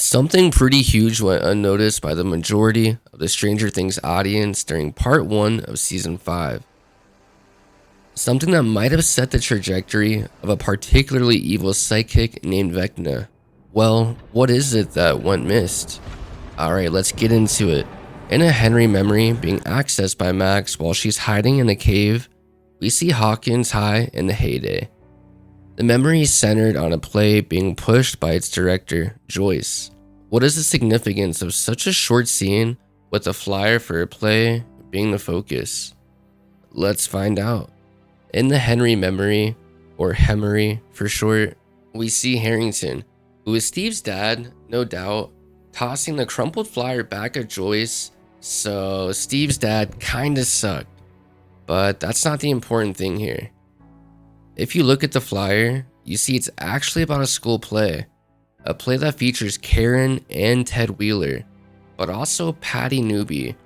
Something pretty huge went unnoticed by the majority of the Stranger Things audience during part 1 of season 5. Something that might have set the trajectory of a particularly evil psychic named Vecna. Well, what is it that went missed? Alright, let's get into it. In a Henry memory being accessed by Max while she's hiding in a cave, we see Hawkins high in the heyday. The memory is centered on a play being pushed by its director, Joyce. What is the significance of such a short scene with a flyer for a play being the focus? Let's find out. In the Henry memory, or Hemery for short, we see Harrington, who is Steve's dad, no doubt, tossing the crumpled flyer back at Joyce, so Steve's dad kinda sucked. But that's not the important thing here. If you look at the flyer, you see it's actually about a school play. A play that features Karen and Ted Wheeler, but also Patty Newby,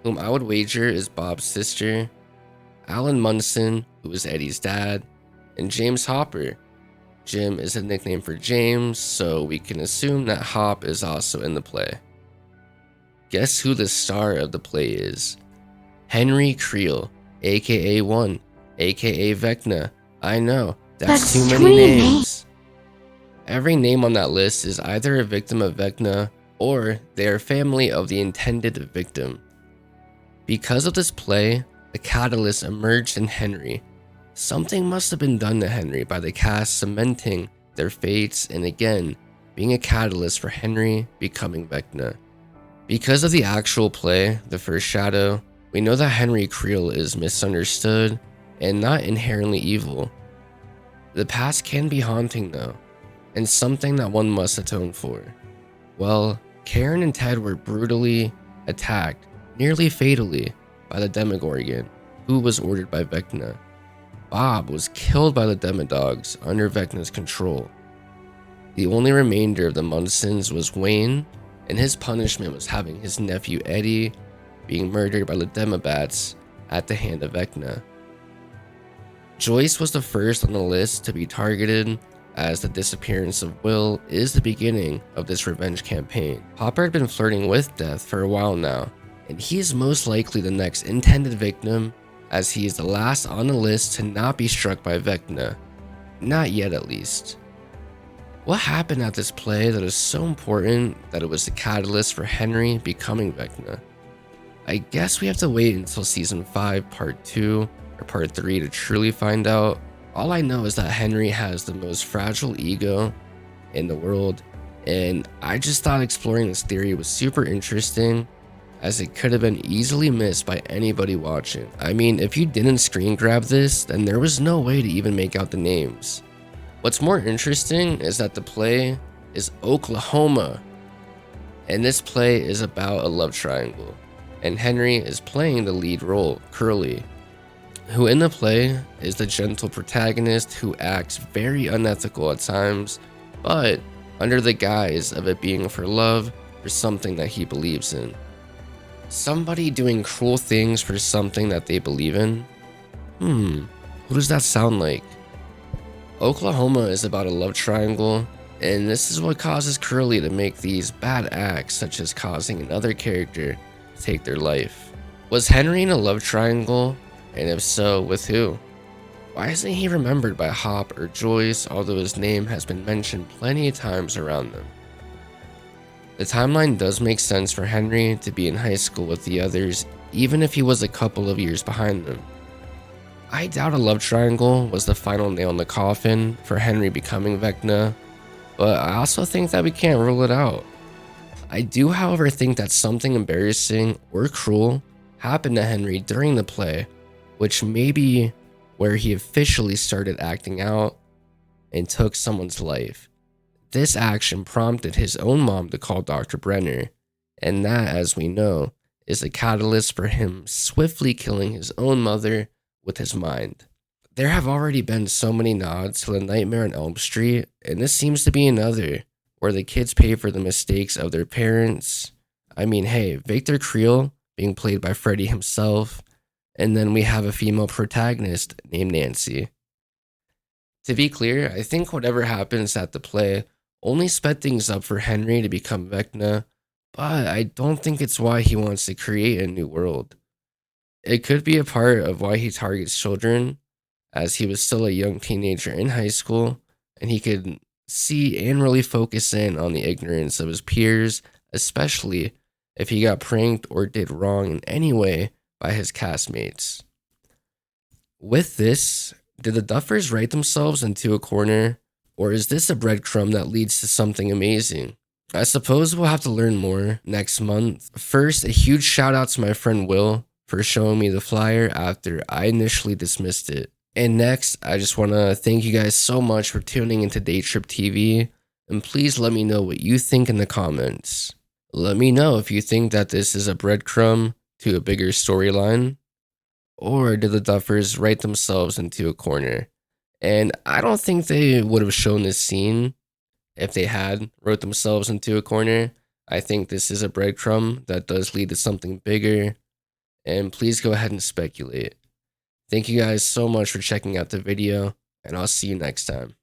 whom I would wager is Bob's sister, Alan Munson, who is Eddie's dad, and James Hopper. Jim is a nickname for James, so we can assume that Hop is also in the play. Guess who the star of the play is? Henry Creel, aka 1, aka Vecna. I know, that's too many names. Every name on that list is either a victim of Vecna or they are family of the intended victim. Because of this play, the catalyst emerged in Henry. Something must have been done to Henry by the cast cementing their fates and again being a catalyst for Henry becoming Vecna. Because of the actual play, The First Shadow, we know that Henry Creel is misunderstood and not inherently evil. The past can be haunting though, and something that one must atone for. Well, Karen and Ted were brutally attacked, nearly fatally, by the Demogorgon, who was ordered by Vecna. Bob was killed by the Demodogs under Vecna's control. The only remainder of the Munsons was Wayne, and his punishment was having his nephew Eddie being murdered by the Demobats at the hand of Vecna. Joyce was the first on the list to be targeted, as the disappearance of Will is the beginning of this revenge campaign. Hopper had been flirting with death for a while now, and he is most likely the next intended victim, as he is the last on the list to not be struck by Vecna. Not yet, at least. What happened at this play that is so important that it was the catalyst for Henry becoming Vecna? I guess we have to wait until season 5 part 2 or part 3 to truly find out. All I know is that Henry has the most fragile ego in the world, and I just thought exploring this theory was super interesting, as it could have been easily missed by anybody watching. I mean, if you didn't screen grab this, then there was no way to even make out the names. What's more interesting is that the play is Oklahoma, and this play is about a love triangle, and Henry is playing the lead role, Curly, who in the play is the gentle protagonist who acts very unethical at times, but under the guise of it being for love or something that he believes in. Somebody doing cruel things for something that they believe in? Who does that sound like? Oklahoma is about a love triangle, and this is what causes Curly to make these bad acts, such as causing another character to take their life. Was Henry in a love triangle? And if so, with who? Why isn't he remembered by Hop or Joyce, although his name has been mentioned plenty of times around them? The timeline does make sense for Henry to be in high school with the others, even if he was a couple of years behind them. I doubt a love triangle was the final nail in the coffin for Henry becoming Vecna, but I also think that we can't rule it out. I do, however, think that something embarrassing or cruel happened to Henry during the play, which may be where he officially started acting out and took someone's life. This action prompted his own mom to call Dr. Brenner, and that, as we know, is a catalyst for him swiftly killing his own mother with his mind. There have already been so many nods to The Nightmare on Elm Street, and this seems to be another, where the kids pay for the mistakes of their parents. I mean, hey, Victor Creel being played by Freddy himself, and then we have a female protagonist named Nancy. To be clear, I think whatever happens at the play only sped things up for Henry to become Vecna, but I don't think it's why he wants to create a new world. It could be a part of why he targets children, as he was still a young teenager in high school, and he could see and really focus in on the ignorance of his peers, especially if he got pranked or did wrong in any way by his castmates. With this, did the Duffers write themselves into a corner, or is this a breadcrumb that leads to something amazing? I suppose we'll have to learn more next month. First, a huge shout out to my friend Will for showing me the flyer after I initially dismissed it. And next, I just want to thank you guys so much for tuning into Day Trip TV, and please let me know what you think in the comments. Let me know if you think that this is a breadcrumb to a bigger storyline, or did the Duffers write themselves into a corner? And I don't think they would have shown this scene if they had wrote themselves into a corner. I think this is a breadcrumb that does lead to something bigger, and please go ahead and speculate. Thank you guys so much for checking out the video, and I'll see you next time.